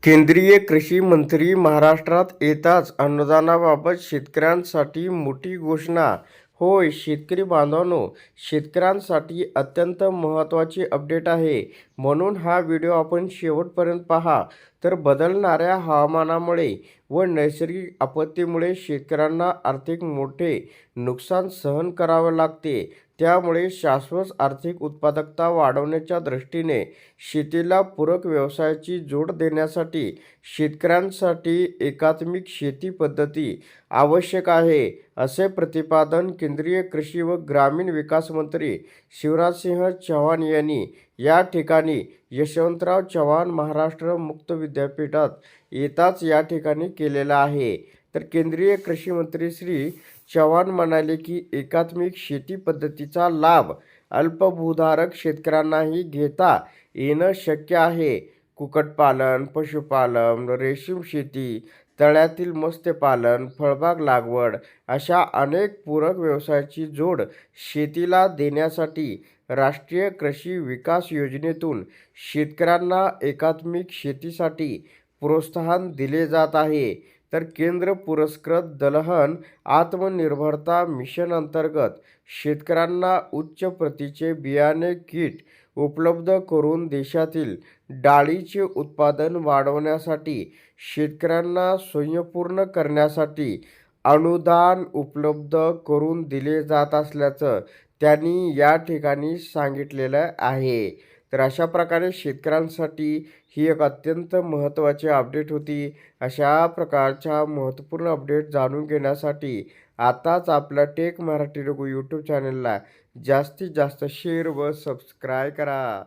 केंद्रीय कृषी मंत्री महाराष्ट्रात येताच अनुदानाबाबत शेतकऱ्यांसाठी मोठी घोषणा. होय शेतकरी बांधवांनो, शेतकऱ्यांसाठी अत्यंत महत्त्वाची अपडेट आहे, म्हणून हा व्हिडिओ आपण शेवटपर्यंत पहा. तर बदलणाऱ्या हवामानामुळे व नैसर्गिक आपत्तीमुळे शेतकऱ्यांना आर्थिक मोठे नुकसान सहन करावे लागते. त्यामुळे शाश्वत आर्थिक उत्पादकता वाढवण्याच्या दृष्टीने शेतीला पूरक व्यवसायाची जोड देण्यासाठी शेतकऱ्यांसाठी एकात्मिक शेती पद्धती आवश्यक आहे, असे प्रतिपादन केंद्रीय कृषी व ग्रामीण विकास मंत्री शिवराजसिंह चौहान यांनी या ठिकाणी यशवंतराव चव्हाण महाराष्ट्र मुक्त विद्यापीठात येताच या ठिकाणी केलेला आहे. तर केंद्रीय कृषी मंत्री श्री चव्हाण म्हणाले की एकात्मिक शेती पद्धतीचा लाभ अल्पभूधारक शेतकऱ्यांनाही घेता येणं शक्य आहे. कुक्कुटपालन, पशुपालन, रेशीम शेती, तळ्यातील मत्स्यपालन, फळबाग लागवड अशा अनेक पूरक व्यवसायाची जोड शेतीला देण्यासाठी राष्ट्रीय कृषी विकास योजनेतून शेतकऱ्यांना एकात्मिक शेतीसाठी प्रोत्साहन दिले जात आहे. तर केंद्र पुरस्कृत दलहन आत्मनिर्भरता मिशन अंतर्गत शेतकऱ्यांना उच्च प्रतीचे बियाणे किट उपलब्ध करून देशातील डाळीचे उत्पादन वाढवण्यासाठी शेतकऱ्यांना स्वयंपूर्ण करण्यासाठी अनुदान उपलब्ध करून दिले जात असल्याचं त्यांनी या ठिकाणी सांगितलेलं आहे. तर अशा प्रकारे शेतकऱ्यांसाठी ही एक अत्यंत महत्त्वाची अपडेट होती. अशा प्रकारच्या महत्त्वपूर्ण अपडेट जाणून घेण्यासाठी आताच आपल्या टेक मराठी रघु यूट्यूब चॅनलला जास्तीत जास्त शेअर व सबस्क्राईब करा.